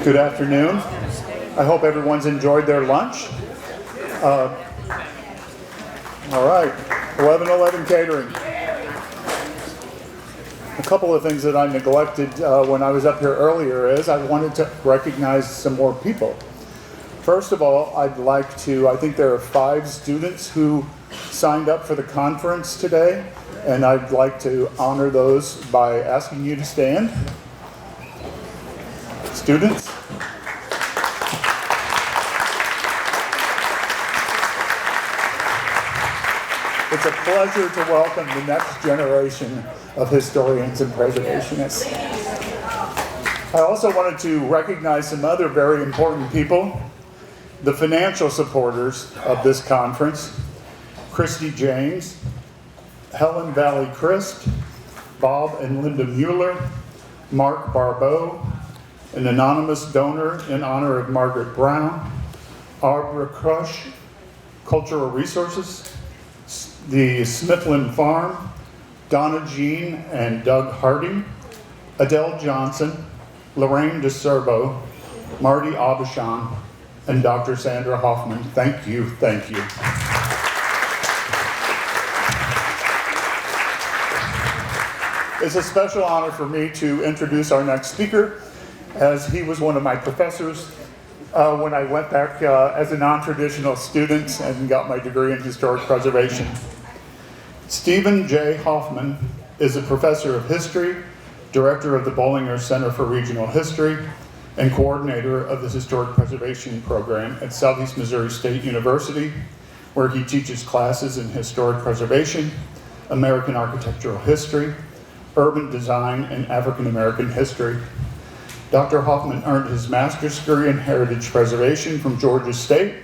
Good afternoon. I hope everyone's enjoyed their lunch. All right, 1111 Catering. A couple of things that I neglected when I was up here earlier is I wanted to recognize some more people. First of all, I think there are 5 students who signed up for the conference today, and I'd like to honor those by asking you to stand. Students. It's a pleasure to welcome the next generation of historians and preservationists. I also wanted to recognize some other very important people, the financial supporters of this conference: Christy James, Helen Valley Christ, Bob and Linda Mueller, Mark Barbeau, an anonymous donor in honor of Margaret Brown, Arbra Crush, Cultural Resources, the Smithland Farm, Donna Jean and Doug Harding, Adele Johnson, Lorraine DeSerbo, Marty Abishan, and Dr. Sandra Hoffman. Thank you, thank you. It's a special honor for me to introduce our next speaker, as he was one of my professors when I went back as a non-traditional student and got my degree in historic preservation. Stephen J. Hoffman is a professor of history, director of the Bollinger Center for Regional History, and coordinator of the Historic Preservation Program at Southeast Missouri State University, where he teaches classes in historic preservation, American architectural history, urban design, and African American history. Dr. Hoffman earned his master's degree in heritage preservation from Georgia State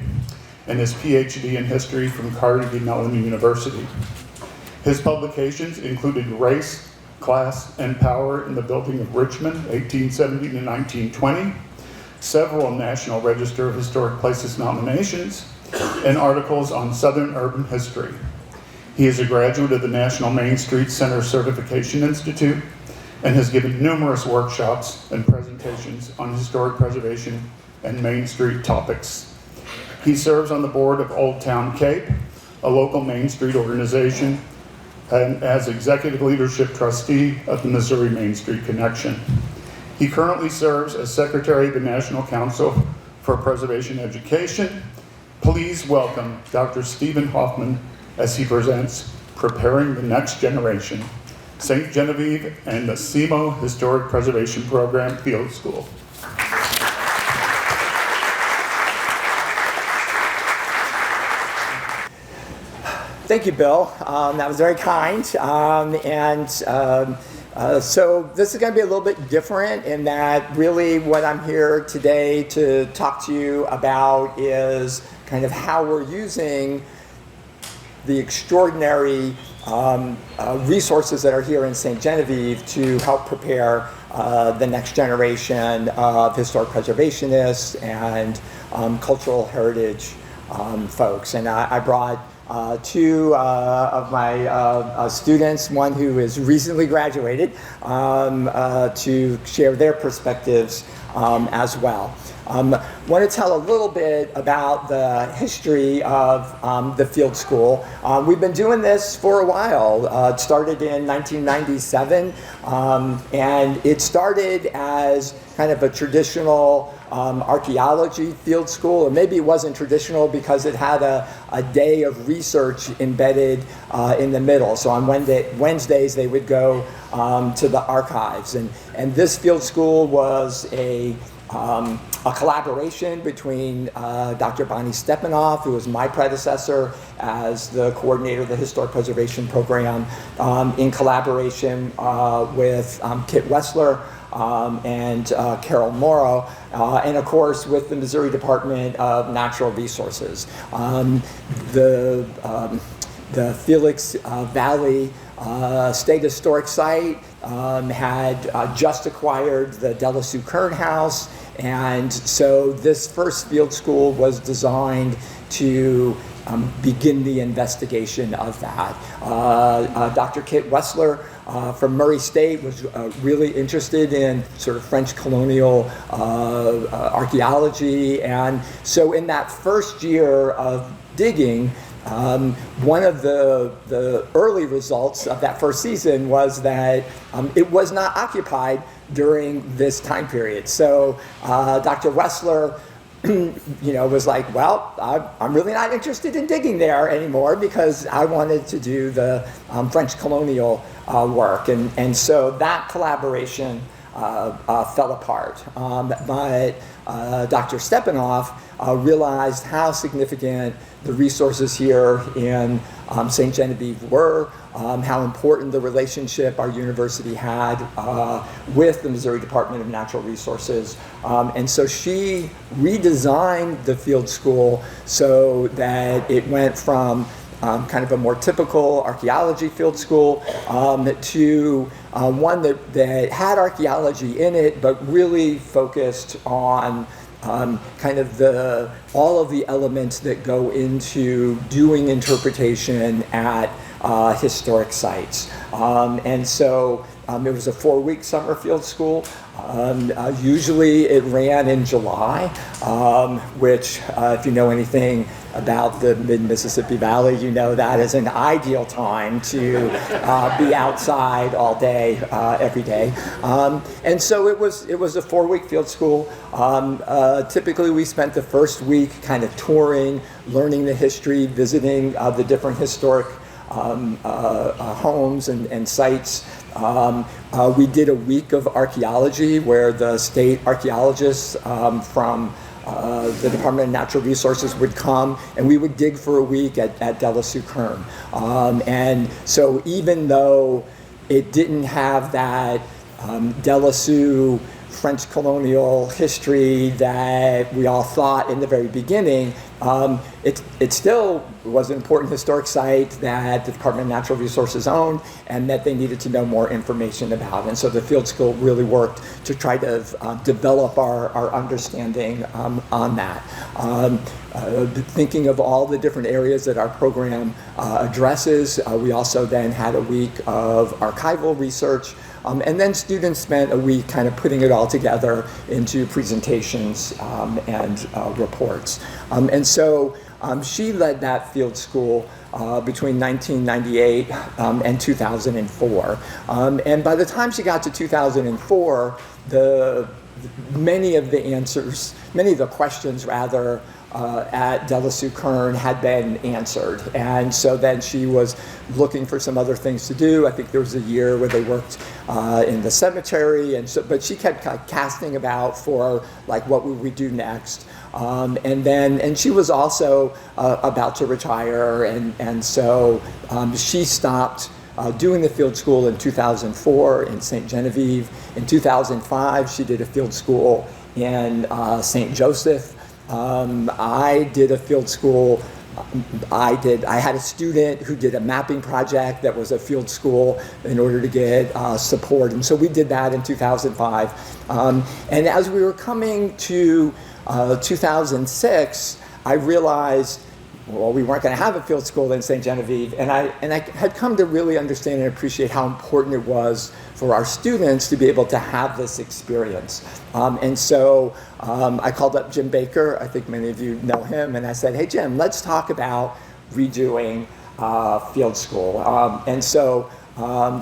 and his PhD in history from Carnegie Mellon University. His publications included Race, Class, and Power in the Building of Richmond, 1870 to 1920, several National Register of Historic Places nominations, and articles on Southern urban history. He is a graduate of the National Main Street Center Certification Institute and has given numerous workshops and presentations on historic preservation and Main Street topics. He serves on the board of Old Town Cape, a local Main Street organization, and as executive leadership trustee of the Missouri Main Street Connection. He currently serves as secretary of the National Council for Preservation Education. Please welcome Dr. Stephen Hoffman as he presents Preparing the Next Generation, St. Genevieve and the SEMO Historic Preservation Program Field School. Thank you, Bill. That was very kind. So this is going to be a little bit different in that really what I'm here today to talk to you about is kind of how we're using the extraordinary resources that are here in St. Genevieve to help prepare the next generation of historic preservationists and cultural heritage folks. And I brought 2 of my students, one who is recently graduated, to share their perspectives as well. I want to tell a little bit about the history of the field school. We've been doing this for a while. It started in 1997, and it started as kind of a traditional archaeology field school, or maybe it wasn't traditional because it had a day of research embedded in the middle. So on Wednesdays they would go to the archives, and this field school was a collaboration between Dr. Bonnie Stepanoff, who was my predecessor as the coordinator of the Historic Preservation Program, in collaboration with Kit Wessler and Carol Morrow, and of course with the Missouri Department of Natural Resources. The Felix Valley State Historic Site had just acquired the Delasue Kern House, and so this first field school was designed to begin the investigation of that. Dr. Kit Wessler from Murray State was really interested in sort of French colonial archaeology, and so in that first year of digging, one of the early results of that first season was that it was not occupied during this time period. So Dr. Wessler was like, well, I'm really not interested in digging there anymore because I wanted to do the French colonial work. And so that collaboration fell apart. But Dr. Stepanoff realized how significant the resources here in St. Genevieve were, how important the relationship our university had with the Missouri Department of Natural Resources. And so she redesigned the field school so that it went from kind of a more typical archaeology field school to one that had archaeology in it, but really focused on kind of all of the elements that go into doing interpretation at historic sites. And so it was a 4-week summer field school. Usually it ran in July, which if you know anything about the mid-Mississippi Valley, you know that is an ideal time to be outside all day, every day. And so it was a 4-week field school. Typically we spent the first week kind of touring, learning the history, visiting the different historic homes and sites. We did a week of archaeology where the state archaeologists from the Department of Natural Resources would come, and we would dig for a week at De La Sioux Kern. And so even though it didn't have that De La Sioux French colonial history that we all thought in the very beginning, it still was an important historic site that the Department of Natural Resources owned and that they needed to know more information about. And so the field school really worked to try to develop our understanding on that. Thinking of all the different areas that our program addresses, we also then had a week of archival research. And then students spent a week kind of putting it all together into presentations and reports. And so she led that field school between 1998 and 2004. And by the time she got to 2004, many of the questions rather, at De La Sioux Kern had been answered. And so then she was looking for some other things to do. I think there was a year where they worked in the cemetery, and so, but she kept casting about for like what would we do next. And she was also about to retire, and so she stopped doing the field school in 2004 in St. Genevieve. In 2005, she did a field school in St. Joseph. I did a field school. I had a student who did a mapping project that was a field school in order to get support, and so we did that in 2005. And as we were coming to 2006, I realized, well, we weren't going to have a field school in St. Genevieve, and I had come to really understand and appreciate how important it was for our students to be able to have this experience. And so I called up Jim Baker. I think many of you know him, and I said, hey, Jim, let's talk about redoing field school. And so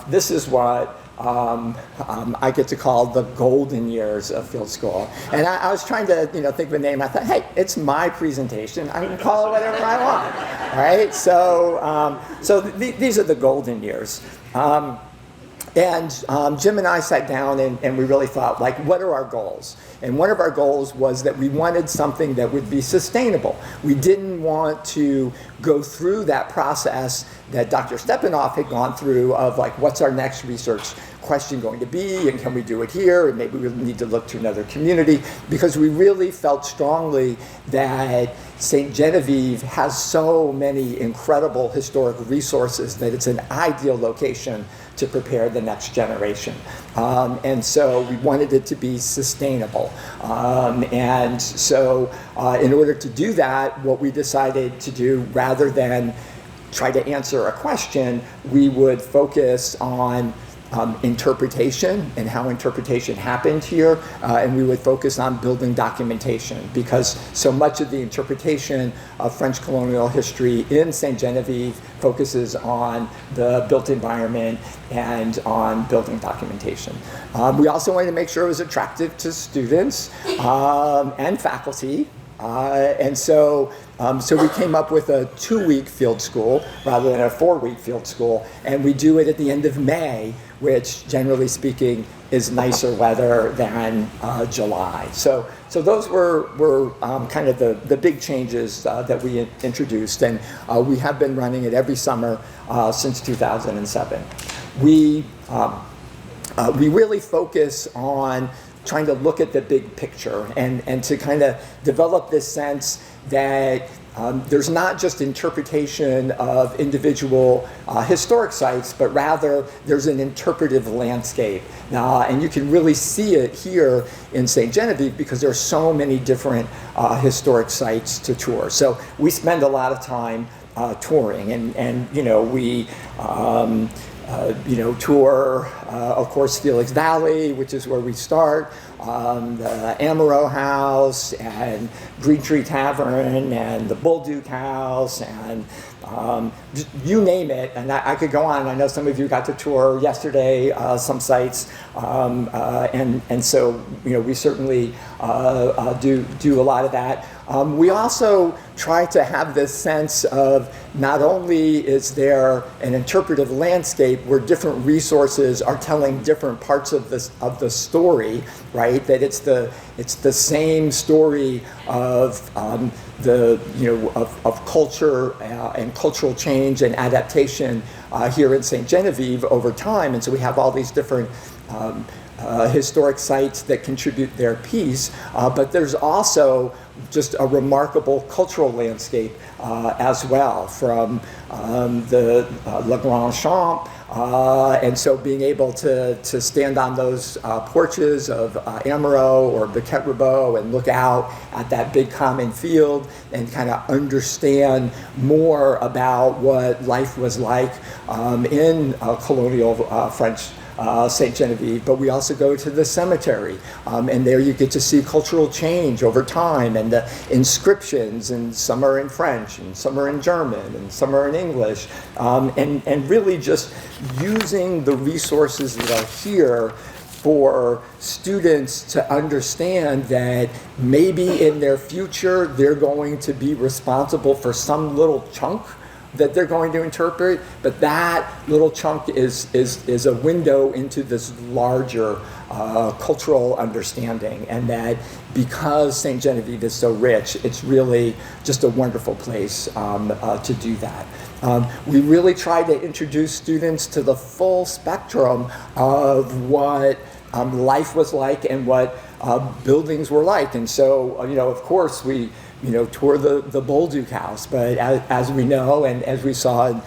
this is what I get to call the golden years of field school. And I was trying to think of a name. I thought, hey, it's my presentation. I can call it whatever I want. All right? So these are the golden years. And Jim and I sat down and we really thought, like, what are our goals? And one of our goals was that we wanted something that would be sustainable. We didn't want to go through that process that Dr. Stepanoff had gone through of, like, what's our next research question going to be, and can we do it here, and maybe we need to look to another community, because we really felt strongly that St. Genevieve has so many incredible historic resources that it's an ideal location to prepare the next generation. And so we wanted it to be sustainable. And so in order to do that, what we decided to do, rather than try to answer a question, we would focus on interpretation and how interpretation happened here, and we would focus on building documentation, because so much of the interpretation of French colonial history in St. Genevieve focuses on the built environment and on building documentation. We also wanted to make sure it was attractive to students and faculty. And so we came up with a 2-week field school rather than a 4-week field school, and we do it at the end of May, which generally speaking is nicer weather than July. So those were kind of the big changes that we introduced, and we have been running it every summer since 2007. We really focus on trying to look at the big picture and to kind of develop this sense that there's not just interpretation of individual historic sites, but rather there's an interpretive landscape. And you can really see it here in St. Genevieve because there are so many different historic sites to tour. So we spend a lot of time touring, and we tour, of course, Felix Valley, which is where we start, the Amaro House, and Green Tree Tavern, and the Bolduc House, and you name it. And I could go on. I know some of you got to tour yesterday some sites, and so we certainly do a lot of that. We also try to have this sense of not only is there an interpretive landscape where different resources are telling different parts of the story, right? That it's the same story of of culture and cultural change and adaptation here in St. Genevieve over time, and so we have all these different historic sites that contribute their piece, but there's also just a remarkable cultural landscape as well, from the Le Grand Champ, and so being able to stand on those porches of Amaro or Biquet-Ribaud and look out at that big common field and kind of understand more about what life was like in colonial French St. Genevieve. But we also go to the cemetery, and there you get to see cultural change over time, and the inscriptions, and some are in French, and some are in German, and some are in English, and really just using the resources that are here for students to understand that maybe in their future they're going to be responsible for some little chunk that they're going to interpret, but that little chunk is a window into this larger cultural understanding, and that because St. Genevieve is so rich, it's really just a wonderful place to do that. We really try to introduce students to the full spectrum of what life was like and what buildings were like, and so of course we tour the Bolduc House, but as we know, and as we saw in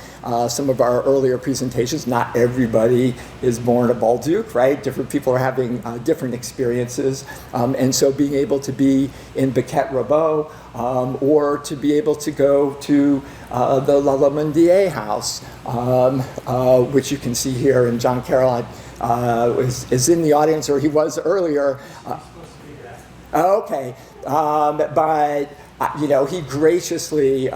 some of our earlier presentations, not everybody is born a Bolduc, right? Different people are having different experiences, and so being able to be in Biquet-Ribaud, or to be able to go to the Lallemondier House, which you can see here, and John Caroline is in the audience, or he was earlier. Okay, but he graciously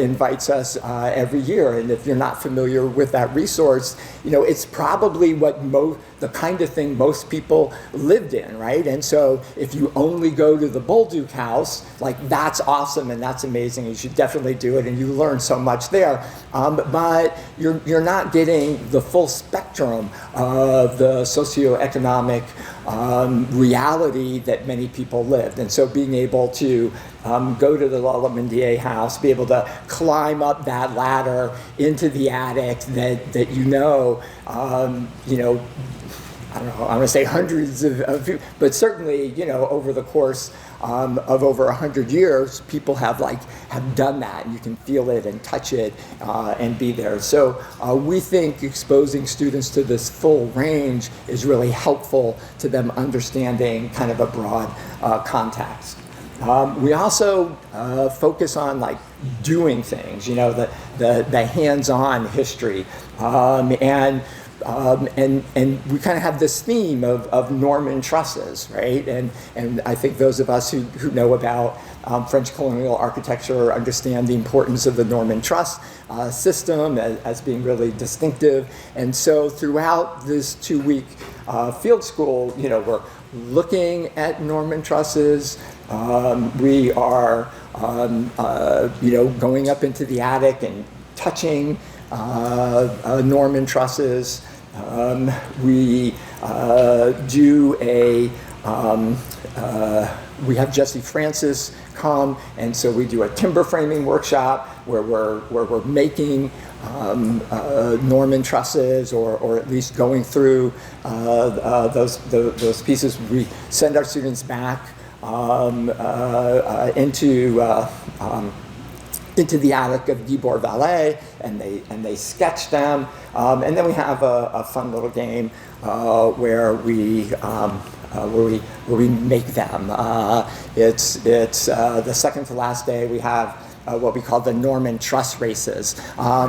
invites us every year, and if you're not familiar with that resource, it's probably the kind of thing most people lived in, right? And so if you only go to the Bolduc House, that's awesome and that's amazing. You should definitely do it, and you learn so much there. But you're not getting the full spectrum of the socioeconomic reality that many people lived. And so being able to go to the Lallemondier House, be able to climb up that ladder into the attic that I don't know, I'm going to say hundreds of, but certainly, over the course of over 100 years, people have done that, and you can feel it and touch it and be there. So we think exposing students to this full range is really helpful to them understanding kind of a broad context. We also focus on doing things, the hands-on history, and we kind of have this theme of Norman trusses, right? And I think those of us who know about French colonial architecture understand the importance of the Norman truss system as being really distinctive. And so throughout this 2-week field school, we're looking at Norman trusses. We are, going up into the attic and touching Norman trusses. We have Jesse Francis come, and so we do a timber framing workshop where we're making Norman trusses, or at least going through those pieces. We send our students back into the attic of Gibor Vallée, and they sketch them, and then we have a fun little game where we make them. It's the second to last day. We have what we call the Norman truss races,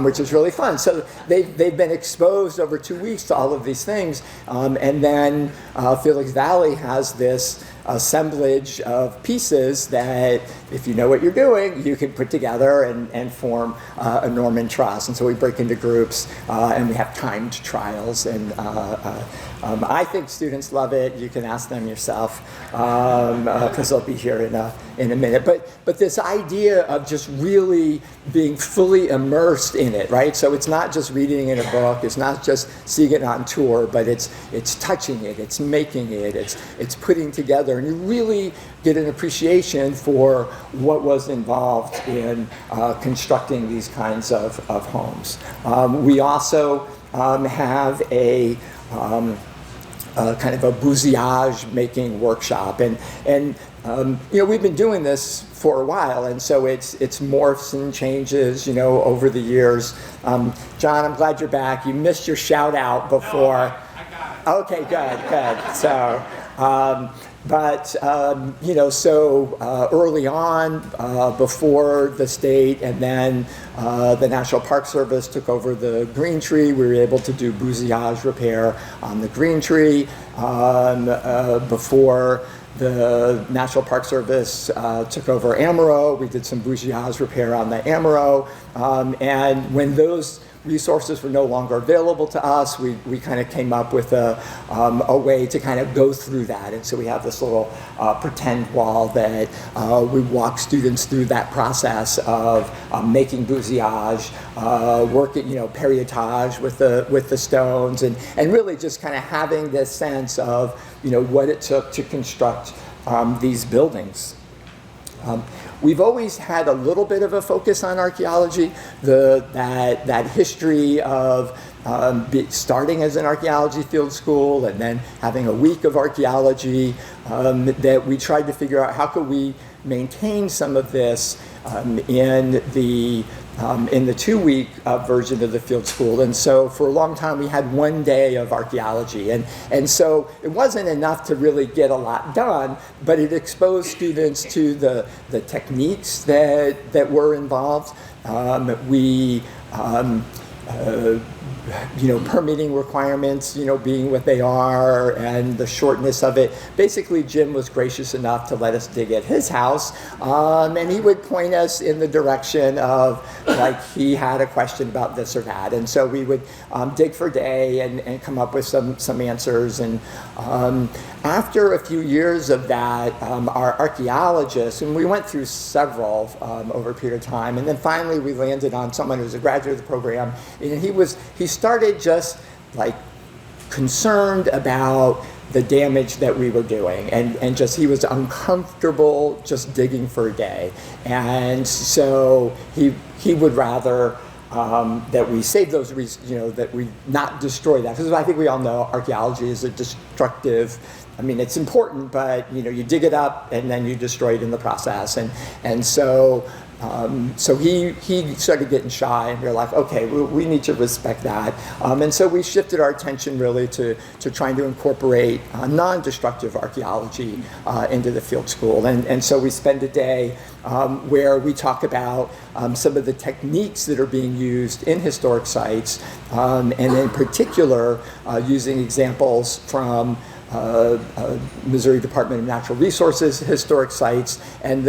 which is really fun. So they've been exposed over 2 weeks to all of these things, and then Felix Valley has this assemblage of pieces that, if you know what you're doing, you can put together and form a Norman truss. And so we break into groups, and we have timed trials. And I think students love it. You can ask them yourself, because they'll be here in a minute. But this idea of just really being fully immersed in it, right? So it's not just reading in a book. It's not just seeing it on tour, but it's touching it. It's making it. It's putting together. And you really get an appreciation for what was involved in constructing these kinds of homes. We also have a kind of a bousillage making workshop, and we've been doing this for a while, and so it's morphs and changes, over the years. John, I'm glad you're back. You missed your shout out before. No, I got it. Okay, good. So, early on, before the state and then the National Park Service took over the green tree, we were able to do bousillage repair on the green tree. Before the National Park Service took over Amaro, we did some bousillage repair on the Amaro. And when those resources were no longer available to us, we kind of came up with a way to kind of go through that. And so we have this little pretend wall that we walk students through that process of making bousillage, working, peritage with the stones, and really just kind of having this sense of, what it took to construct these buildings. We've always had a little bit of a focus on archaeology, that history of starting as an archaeology field school and then having a week of archaeology, that we tried to figure out how could we maintain some of this in the 2-week version of the field school. And so for a long time we had 1 day of archaeology, and so it wasn't enough to really get a lot done, but it exposed students to the techniques that were involved. Permitting requirements, being what they are, and the shortness of it. Basically, Jim was gracious enough to let us dig at his house, and he would point us in the direction of, he had a question about this or that. And so we would dig for a day and come up with some answers. And after a few years of that, our archaeologists, and we went through several over a period of time, and then finally we landed on someone who was a graduate of the program, and he started just concerned about the damage that we were doing, and just he was uncomfortable just digging for a day, and so he would rather that we save those, that we not destroy that. Because I think we all know archaeology is a destructive, I mean, it's important, but you dig it up and then you destroy it in the process. And so he started getting shy, and we were like, okay, we need to respect that. And so we shifted our attention really to trying to incorporate non-destructive archaeology into the field school. And so we spend a day where we talk about some of the techniques that are being used in historic sites, and in particular using examples from Missouri Department of Natural Resources historic sites and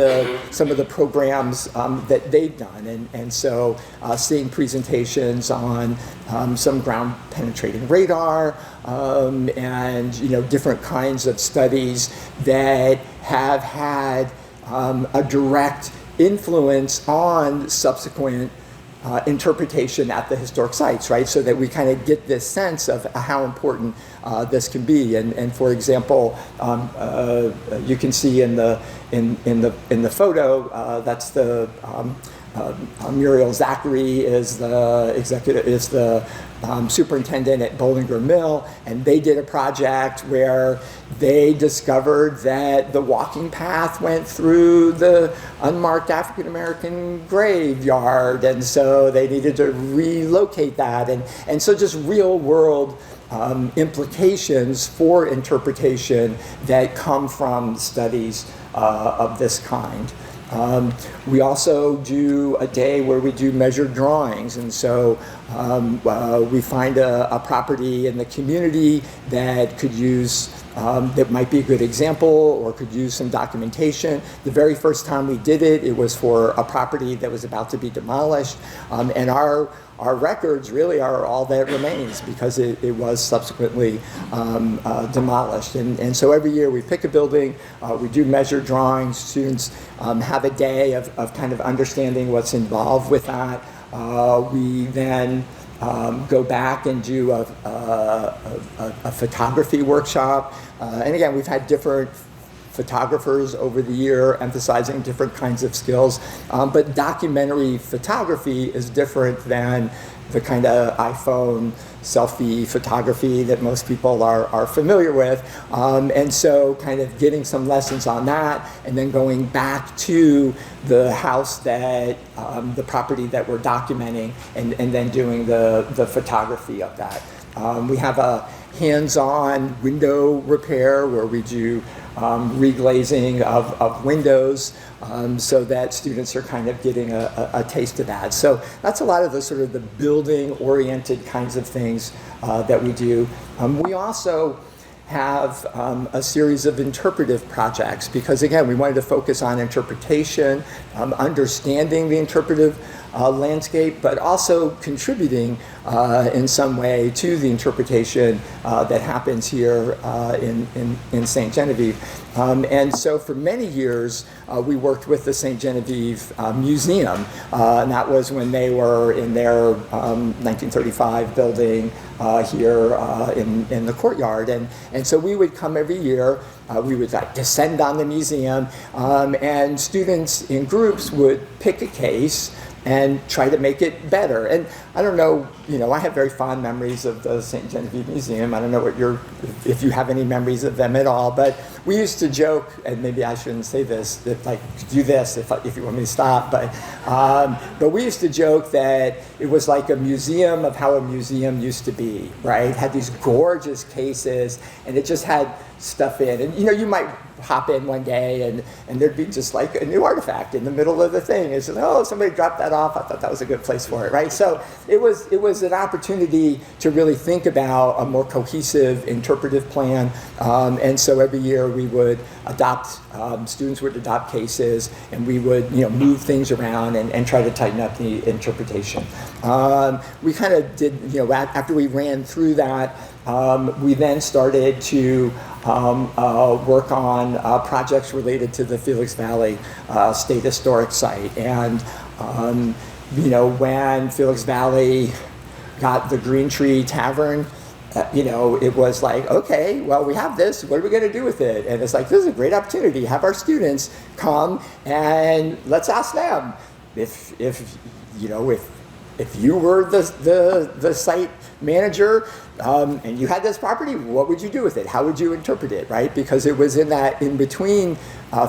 some of the programs that they've done. And so seeing presentations on some ground penetrating radar and different kinds of studies that have had a direct influence on subsequent interpretation at the historic sites, right? So that we kind of get this sense of how important this can be. And for example, you can see in the photo that's the Muriel Zachary is the superintendent at Bollinger Mill, and they did a project where they discovered that the walking path went through the unmarked African American graveyard, and so they needed to relocate that, and so just real world implications for interpretation that come from studies of this kind. We also do a day where we do measured drawings, and so we find a property in the community that could use, that might be a good example or could use some documentation. The very first time we did it, it was for a property that was about to be demolished, and our records really are all that remains because it was subsequently demolished. And so every year we pick a building, we do measured drawings, students have a day of kind of understanding what's involved with that. We then go back and do a photography workshop. And again, we've had different photographers over the year emphasizing different kinds of skills, but documentary photography is different than the kind of iPhone selfie photography that most people are familiar with, and so kind of getting some lessons on that, and then going back to the house that the property that we're documenting, and then doing the photography of that. We have a hands-on window repair where we do reglazing of windows, so that students are kind of getting a taste of that. So that's a lot of the sort of the building-oriented kinds of things that we do. We also have a series of interpretive projects because, again, we wanted to focus on interpretation, understanding the interpretive landscape, but also contributing in some way to the interpretation that happens here in St. Genevieve. And so for many years, we worked with the St. Genevieve Museum, and that was when they were in their 1935 building here in the courtyard. And so we would come every year, we would descend on the museum, and students in groups would pick a case and try to make it better. And I don't know, I have very fond memories of the St. Genevieve Museum. I don't know if you have any memories of them at all, but we used to joke, and maybe I shouldn't say this, that do this if you want me to stop, but we used to joke that it was like a museum of how a museum used to be, right? It had these gorgeous cases, and it just had stuff in. And you might hop in one day and there'd be just like a new artifact in the middle of the thing. It's somebody dropped that off. I thought that was a good place for it, right? So it was an opportunity to really think about a more cohesive interpretive plan. And so every year we would students would adopt cases, and we would move things around and try to tighten up the interpretation. We kind of did, after we ran through that, we then started to work on projects related to the Felix Valley State Historic Site. And, when Felix Valley got the Green Tree Tavern, it was like, okay, well, we have this, what are we going to do with it? And it's like, this is a great opportunity. Have our students come and let's ask them if if you were the site manager and you had this property, what would you do with it? How would you interpret it, right? Because it was in that in-between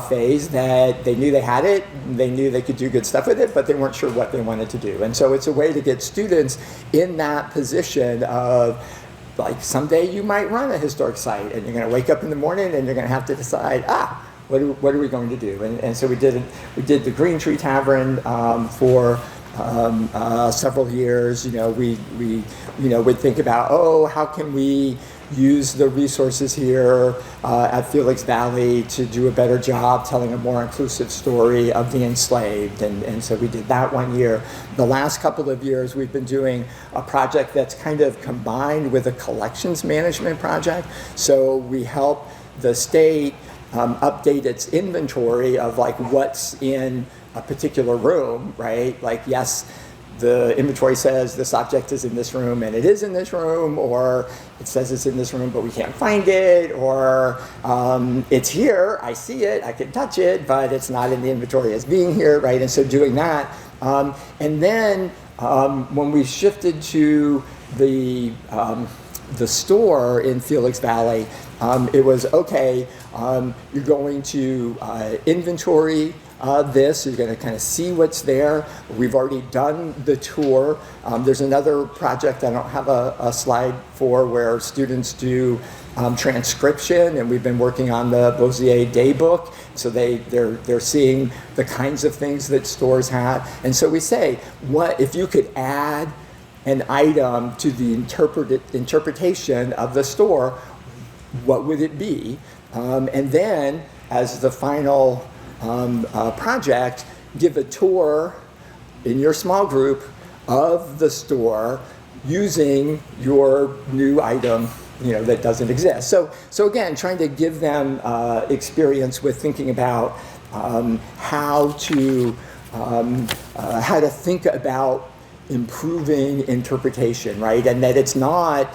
phase that they knew they had it, they knew they could do good stuff with it, but they weren't sure what they wanted to do. And so it's a way to get students in that position of, like, someday you might run a historic site and you're going to wake up in the morning and you're going to have to decide, what are we going to do? And so we did the Green Tree Tavern for several years. We would think about, how can we use the resources here at Felix Valley to do a better job telling a more inclusive story of the enslaved. And so we did that one year. The last couple of years we've been doing a project that's kind of combined with a collections management project. So we help the state update its inventory of, like, what's in a particular room, right? Like, yes, the inventory says this object is in this room and it is in this room, or it says it's in this room but we can't find it, or it's here, I see it, I can touch it, but it's not in the inventory as being here, right? And so doing that. And then when we shifted to the store in Felix Valley, it was, okay, you're going to inventory this, you're going to kind of see what's there. We've already done the tour. There's another project I don't have a slide for, where students do transcription, and we've been working on the Beaux-Arts Daybook. So they're seeing the kinds of things that stores have. And so we say, what if you could add an item to the interpretation of the store, what would it be? And then, as the final project, give a tour in your small group of the store using your new item, that doesn't exist. So again, trying to give them experience with thinking about how to think about improving interpretation, right? And that it's not,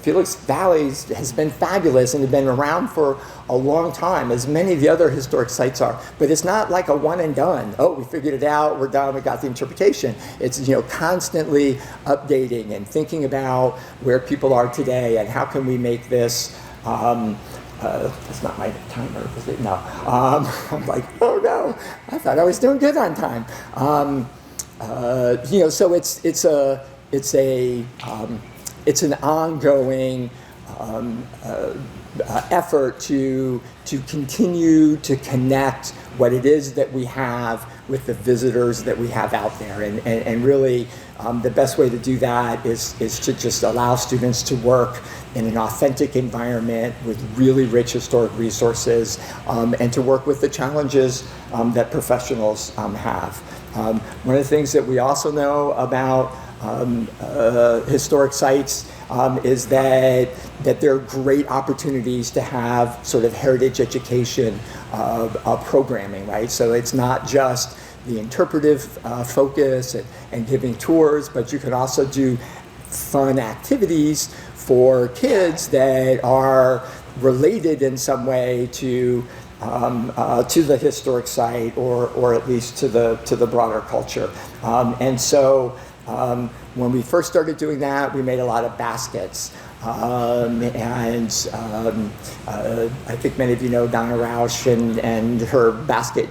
Felix Valley has been fabulous and has been around for a long time, as many of the other historic sites are, but it's not like a one and done. Oh, we figured it out, we're done, we got the interpretation. It's, constantly updating and thinking about where people are today and how can we make this, that's not my timer, is it? No. I'm like, oh no, I thought I was doing good on time. So it's an ongoing effort to continue to connect what it is that we have with the visitors that we have out there, and really the best way to do that is to just allow students to work in an authentic environment with really rich historic resources, and to work with the challenges that professionals have. One of the things that we also know about historic sites is that there are great opportunities to have sort of heritage education programming, right? So it's not just the interpretive focus and giving tours, but you can also do fun activities for kids that are related in some way to the historic site, or at least to the broader culture. And so when we first started doing that, we made a lot of baskets. I think many of you know Donna Rausch and her basket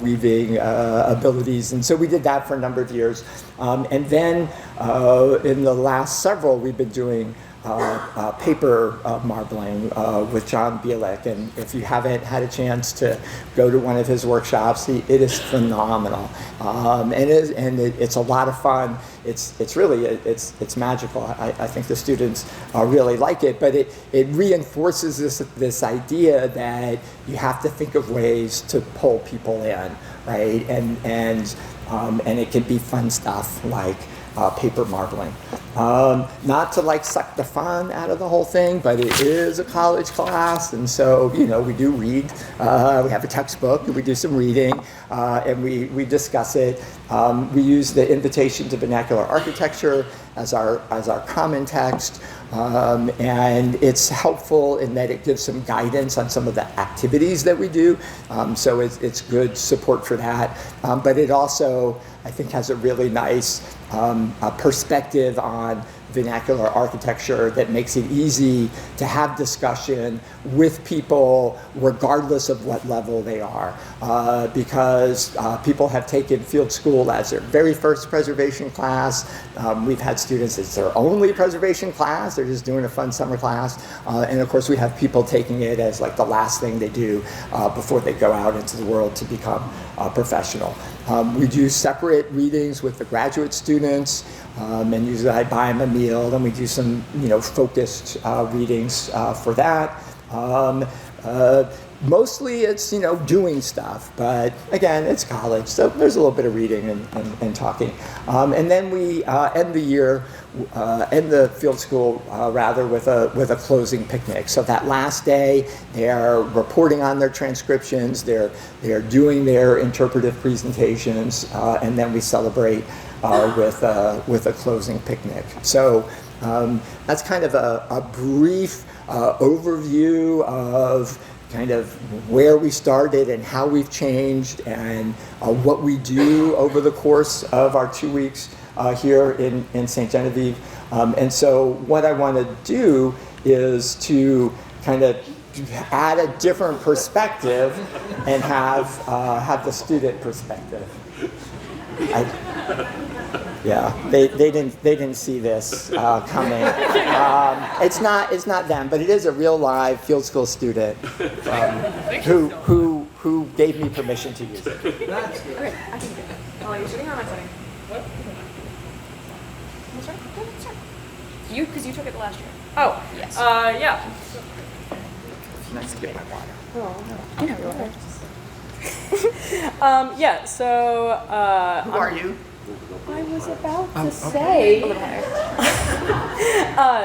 weaving abilities. And so we did that for a number of years. And then in the last several, we've been doing paper marbling with John Bielik, and if you haven't had a chance to go to one of his workshops, it is phenomenal, and it's a lot of fun. It's really it's magical. I think the students really like it, but it reinforces this idea that you have to think of ways to pull people in, right? And it can be fun stuff like paper marbling. Not to like suck the fun out of the whole thing, but it is a college class, and so we do read. We have a textbook, and we do some reading, and we discuss it. We use the Invitation to Vernacular Architecture as our common text, and it's helpful in that it gives some guidance on some of the activities that we do. So it's good support for that, but it also, I think, has a really nice a perspective on vernacular architecture that makes it easy to have discussion with people regardless of what level they are, because people have taken field school as their very first preservation class. We've had students, it's their only preservation class, they're just doing a fun summer class, and of course we have people taking it as like the last thing they do before they go out into the world to become a professional. We do separate readings with the graduate students, and usually I buy them a meal, and we do some, focused readings for that. Mostly it's, doing stuff, but again, it's college, so there's a little bit of reading and talking. And then we end the year, end the field school rather with a closing picnic. So that last day, they're reporting on their transcriptions, they're doing their interpretive presentations, and then we celebrate with a closing picnic. So that's kind of a brief overview of kind of where we started and how we've changed and what we do over the course of our 2 weeks here in St. Genevieve. And so what I want to do is to kind of add a different perspective and have the student perspective. They didn't see this coming. It's not them, but it is a real live field school student who gave me permission to use it. Okay, I can do it. Oh, are you sitting or am I sitting? What? That's right. That's right. You, because you took it the last year. Oh, yes. Yeah. Nice to get my water. Oh, I know your water. Yeah. So. Who are you? I was about to say.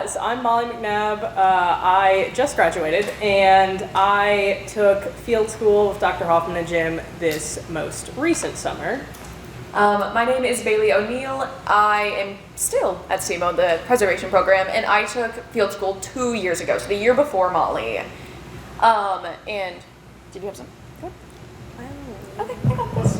So I'm Molly McNabb. I just graduated, and I took field school with Dr. Hoffman and Jim this most recent summer. My name is Bailey O'Neill. I am still at SEMO, the preservation program, and I took field school 2 years ago, so the year before Molly. And did you have some? Good. Okay, I got this.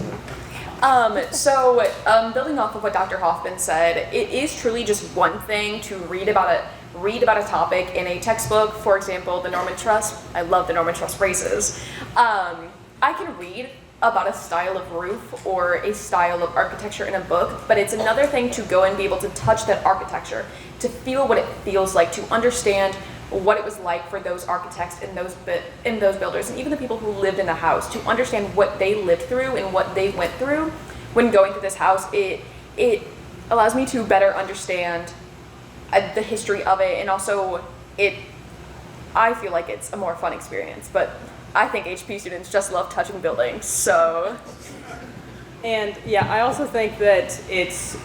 Building off of what Dr. Hoffman said, it is truly just one thing to read about a topic in a textbook. For example, the Norman Truss. I love the Norman Truss races. I can read about a style of roof or a style of architecture in a book, but it's another thing to go and be able to touch that architecture, to feel what it feels like, to understand what it was like for those architects and those builders, and even the people who lived in the house, to understand what they lived through and what they went through when going through this house. It allows me to better understand the history of it, and also I feel like it's a more fun experience. But I think HP students just love touching buildings, so. And yeah, I also think that it's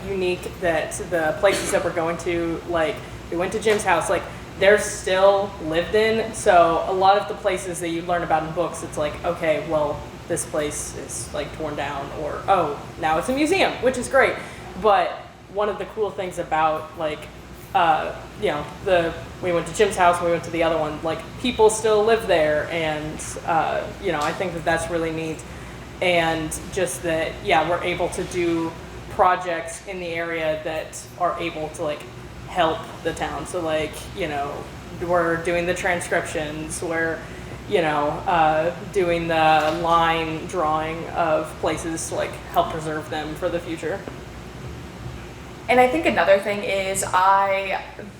unique that the places that we're going to, like, we went to Jim's house, like, they're still lived in, so a lot of the places that you learn about in books, it's like, okay, well, this place is like torn down, or oh, now it's a museum, which is great. But one of the cool things about, like, we went to Jim's house, we went to the other one, like, people still live there, and I think that that's really neat. And just that, yeah, we're able to do projects in the area that are able to, like, help the town. So, like, we're doing the transcriptions, we're doing the line drawing of places to, like, help preserve them for the future. And I think another thing is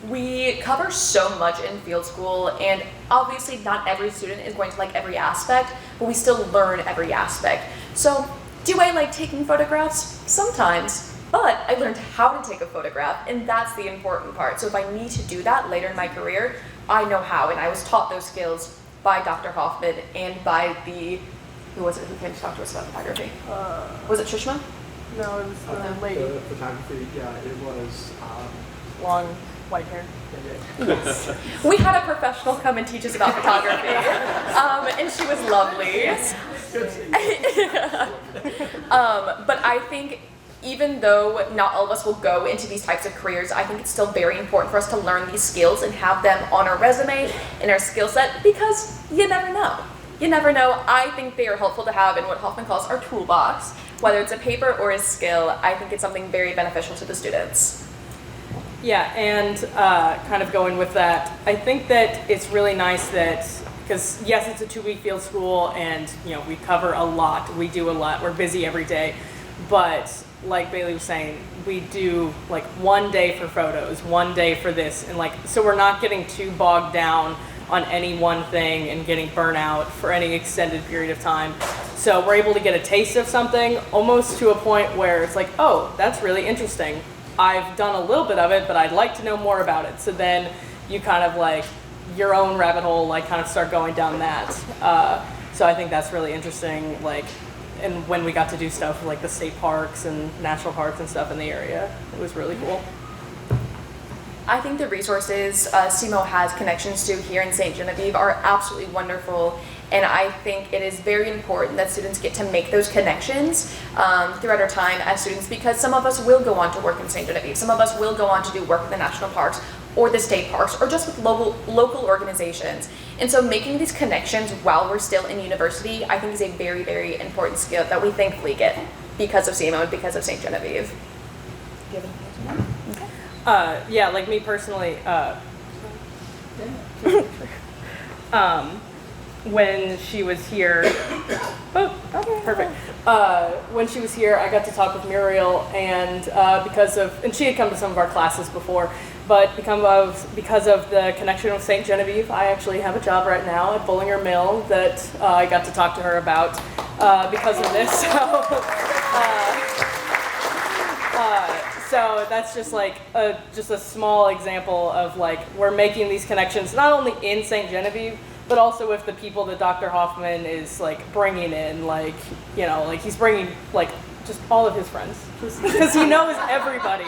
we cover so much in field school, and obviously not every student is going to like every aspect, but we still learn every aspect. So do I like taking photographs? Sometimes. But I learned how to take a photograph, and that's the important part. So if I need to do that later in my career, I know how, and I was taught those skills by Dr. Hoffman and by who was it who came to talk to us about photography? Was it Trishma? No, it was the lady. The photography, yeah, it was. Long white hair. Yes. We had a professional come and teach us about photography, and she was lovely. But I think even though not all of us will go into these types of careers, I think it's still very important for us to learn these skills and have them on our resume, in our skill set, because you never know. You never know. I think they are helpful to have in what Hoffman calls our toolbox, whether it's a paper or a skill, I think it's something very beneficial to the students. Yeah, and kind of going with that, I think that it's really nice that, because yes, it's a 2-week field school, and we cover a lot, we do a lot, we're busy every day, but like Bailey was saying, we do like 1 day for photos, 1 day for this, and so we're not getting too bogged down on any one thing and getting burnt out for any extended period of time. So we're able to get a taste of something almost to a point where it's like, oh, that's really interesting. I've done a little bit of it, but I'd like to know more about it. So then you kind of your own rabbit hole, kind of start going down that. So I think that's really interesting. And when we got to do stuff like the state parks and national parks and stuff in the area, it was really cool. I think the resources SEMO has connections to here in St. Genevieve are absolutely wonderful, and I think it is very important that students get to make those connections throughout our time as students, because some of us will go on to work in St. Genevieve, some of us will go on to do work with the national parks or the state parks or just with local organizations. And so making these connections while we're still in university, I think is a very, very important skill that we thankfully get because of SEMO and because of St. Genevieve. Do you have anything to add? Yeah, like me personally, when she was here, perfect. When she was here, I got to talk with Muriel, and and she had come to some of our classes before, but because of the connection with St. Genevieve, I actually have a job right now at Bullinger Mill that I got to talk to her about because of this. So that's just just a small example of we're making these connections not only in St. Genevieve, but also with the people that Dr. Hoffman is bringing in, he's bringing just all of his friends because he knows everybody.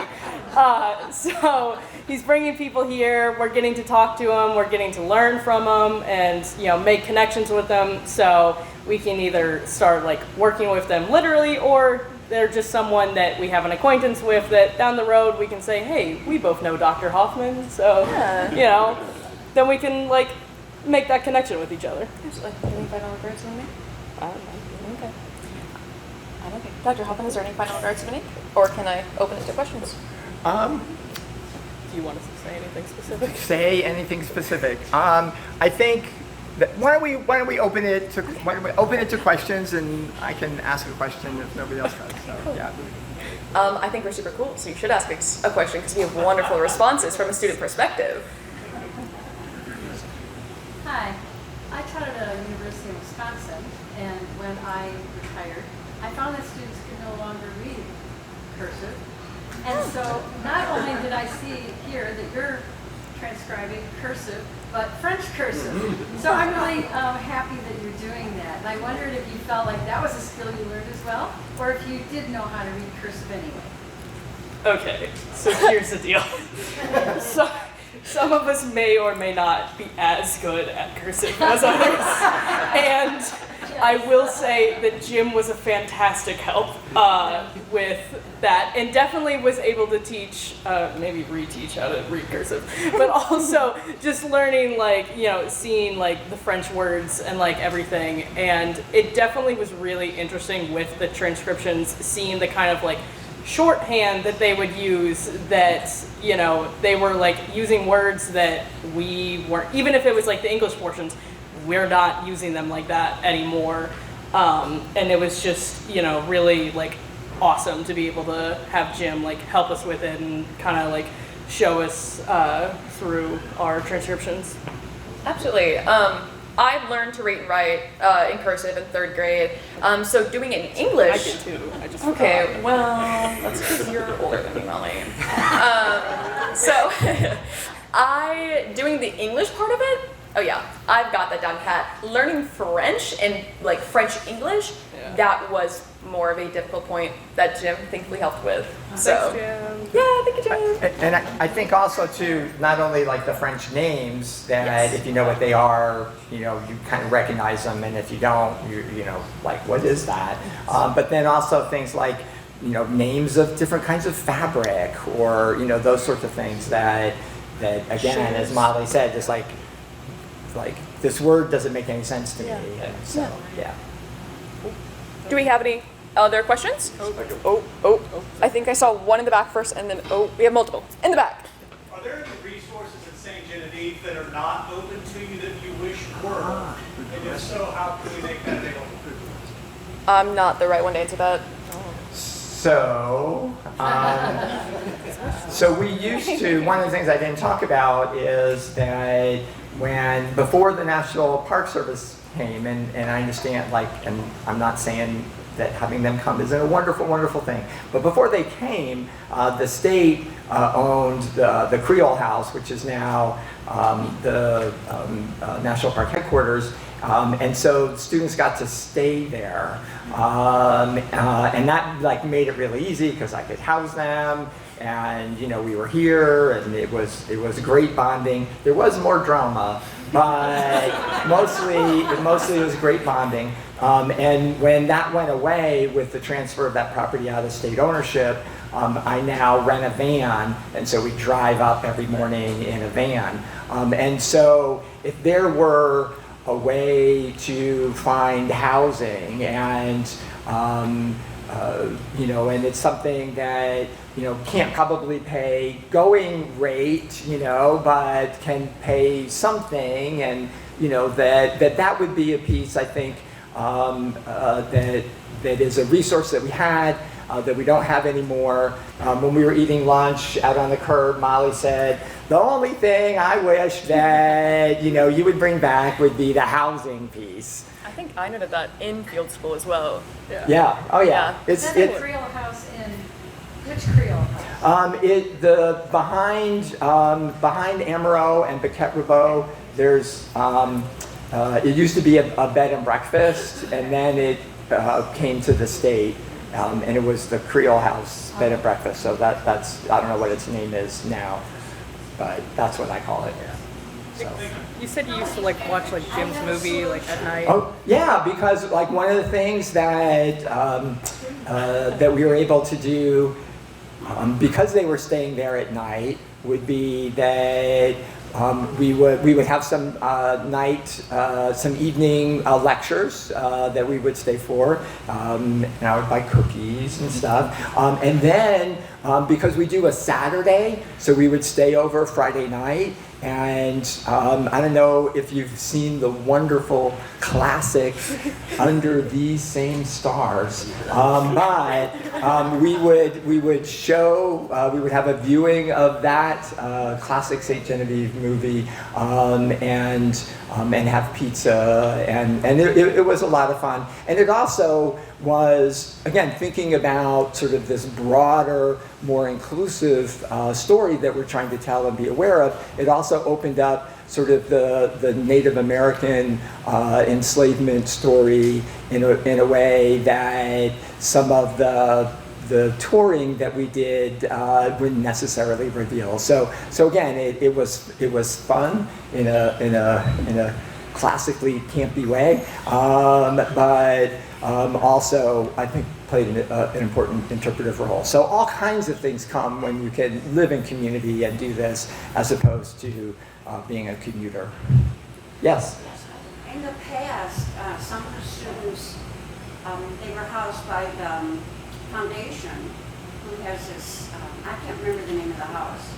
So he's bringing people here. We're getting to talk to them. We're getting to learn from them, and make connections with them. So we can either start working with them literally, or they're just someone that we have an acquaintance with that down the road we can say, hey, we both know Dr. Hoffman, so, then we can, make that connection with each other. Absolutely. Any final regards to me? I don't know. Okay. I don't think. Dr. Hoffman, is there any final regards to me? Or can I open it to questions? Do you want us to say anything specific? Say anything specific. I think that why don't we open it to questions, and I can ask a question if nobody else does. So yeah. I think we're super cool, so you should ask a question because we have wonderful responses from a student perspective. Hi, I taught at a university in Wisconsin, and when I retired, I found that students could no longer read cursive. And so not only did I see here that you're transcribing cursive, but French cursive. So I'm really happy that you're doing that. And I wondered if you felt like that was a skill you learned as well, or if you did know how to read cursive anyway. Okay, so here's the deal. So some of us may or may not be as good at cursive as others. And I will say that Jim was a fantastic help with that, and definitely was able to teach, maybe reteach how to read cursive, but also just learning, seeing the French words and everything. And it definitely was really interesting with the transcriptions, seeing the kind of shorthand that they would use, that they were using words that we weren't, even if it was the English portions, we're not using them like that anymore. And it was just really awesome to be able to have Jim help us with it and kind of show us through our transcriptions. Absolutely. I've learned to read and write in cursive in 3rd grade. So doing it in English. I did too. I just Okay, forgot. well, that's because you're older than me, Molly. So doing the English part of it, oh yeah, I've got that down pat. Learning French and French English, Yeah. that was more of a difficult point that Jim thankfully helped with. So Thanks, Jim. yeah, thank you, Jim. And I think also too, not only the French names, that Yes. if you know what they are, you kind of recognize them, and if you don't, you what is that? But then also things names of different kinds of fabric, or those sorts of things that again, as Molly said, just this word doesn't make any sense to me. And so yeah. Do we have any Other questions? Oh, I think I saw one in the back first, and then, we have multiple. In the back. Are there any resources at St. Genevieve that are not open to you that you wish were? And if so, how can we make that available? I'm not the right one to answer that. So, so we used to, one of the things I didn't talk about is that before the National Park Service came, and I understand, like, and I'm not saying that having them come is a wonderful, wonderful thing, but before they came, the state owned the Creole House, which is now the National Park headquarters. And so students got to stay there, and that like made it really easy because I could house them, and we were here, and it was great bonding. There was more drama, but mostly it was great bonding. And when that went away with the transfer of that property out of state ownership, I now rent a van, and so we drive up every morning in a van. And so if there were a way to find housing, and and it's something that can't probably pay going rate, but can pay something, and that would be a piece I think that is a resource that we had. That we don't have anymore. When we were eating lunch out on the curb, Molly said, the only thing I wish that you would bring back would be the housing piece. I think I noted that in field school as well. Yeah. Oh yeah. Yeah. Is that the Creole House in, which Creole House? Behind Amaro and Paquette Rabeau, there's it used to be a bed and breakfast, and then it came to the state. And it was the Creole House bed and breakfast, so that's I don't know what its name is now, but that's what I call it. So. You said you used to watch Jim's movie at night. Oh yeah, because one of the things that that we were able to do because they were staying there at night would be that we would have some some evening lectures that we would stay for, and I would buy cookies and stuff. And then because we do a Saturday, so we would stay over Friday night. And I don't know if you've seen the wonderful classic Under These Same Stars, but we would show, we would have a viewing of that classic St. Genevieve movie, and have pizza, and it was a lot of fun. And it also was, again, thinking about sort of this broader, more inclusive story that we're trying to tell and be aware of. It also opened up sort of the Native American enslavement story in a way that some of the touring that we did wouldn't necessarily reveal. So again, it was fun in a classically campy way, but also I think played an important interpretive role. So all kinds of things come when you can live in community and do this, as opposed to being a commuter. Yes? In the past, some of the students, they were housed by the foundation, who has this, I can't remember the name of the house.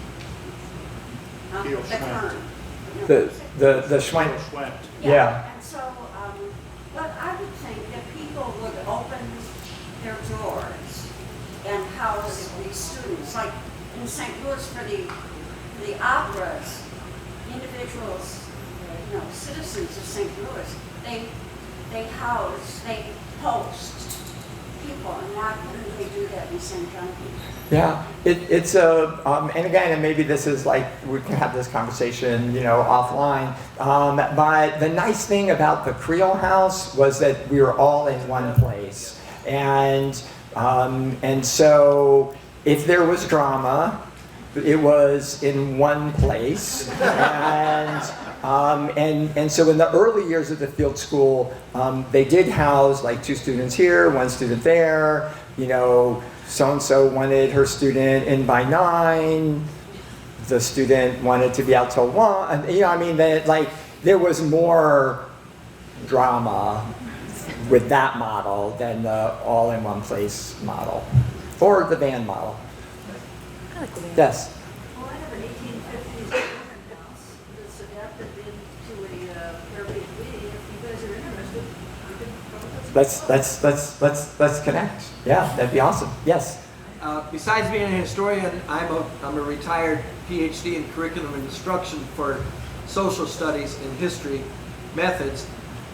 Theo The Schwent. Kern. The Schwein. Schwent. Yeah. And so, but I would think that people would open their doors and house these students, like in St. Louis for the operas, individuals, citizens of St. Louis, they host people, and why couldn't they do that in St. Genevieve? Yeah, it's a, and again, and maybe this is we can have this conversation, offline. But the nice thing about the Creole House was that we were all in one place, and so if there was drama, it was in one place, and so in the early years of the field school, they did house 2 students here, 1 student there, so-and-so wanted her student in by 9, the student wanted to be out till 1, there was more drama with that model than the all-in-one-place model, or the van model. I like the van. Yes? Well, I have an 1850s apartment house that's adapted into a Airbnb. If you guys are interested, you can come with us. Let's connect. Yeah, that'd be awesome. Yes? Besides being a historian, I'm a retired PhD in curriculum and instruction for social studies and history methods.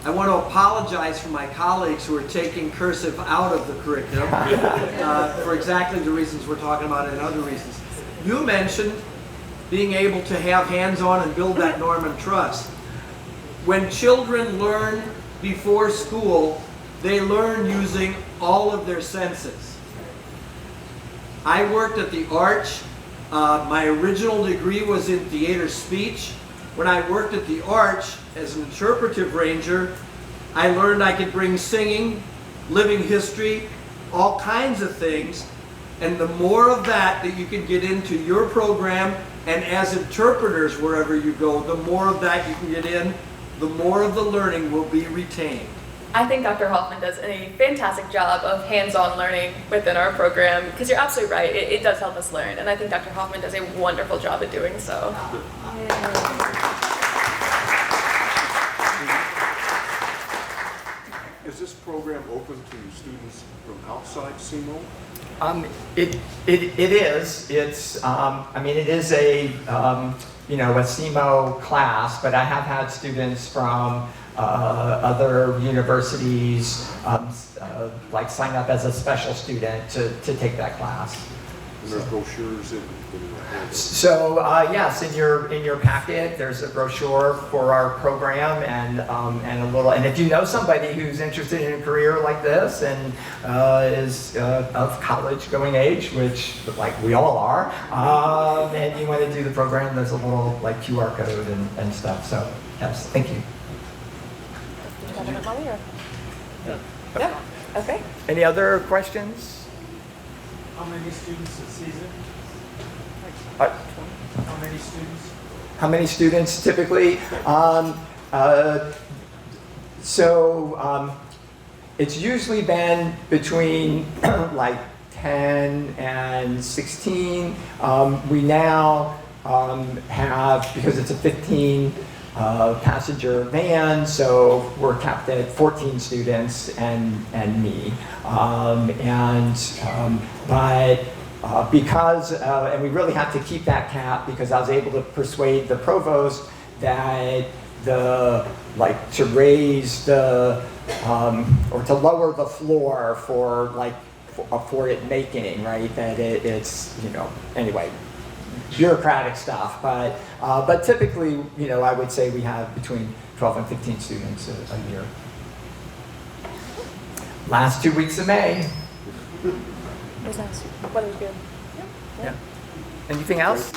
I want to apologize for my colleagues who are taking cursive out of the curriculum for exactly the reasons we're talking about and other reasons. You mentioned being able to have hands-on and build that Norman trust. When children learn before school, they learn using all of their senses. I worked at the Arch. My original degree was in theater speech. When I worked at the Arch as an interpretive ranger, I learned I could bring singing, living history, all kinds of things. And the more of that you can get into your program, and as interpreters wherever you go, the more of that you can get in, the more of the learning will be retained. I think Dr. Hoffman does a fantastic job of hands-on learning within our program, because you're absolutely right, it does help us learn, and I think Dr. Hoffman does a wonderful job at doing so. Is this program open to students from outside SEMO? It is. It's I mean, it is a you know, a SEMO class, but I have had students from other universities like sign up as a special student to take that class. And there's brochures in So yes, in your packet, there's a brochure for our program and a little. And if you know somebody who's interested in a career like this and is of college-going age, which like we all are, and you want to do the program, there's a little like QR code and stuff. So yes, thank you. Yeah. Okay. Any other questions? How many students a season? Uh, How many students? How many students typically? It's usually been between like 10 and 16. We now have, because it's a 15 passenger van, so we're capped at 14 students and me. Because, and we really had to keep that cap because I was able to persuade the provost that to raise the, or to lower the floor for it making, right? That it's, you know, anyway, bureaucratic stuff. But typically, you know, I would say we have between 12 and 15 students a year. Last 2 weeks of May. It was nice. Weather was good. Yeah. Anything else?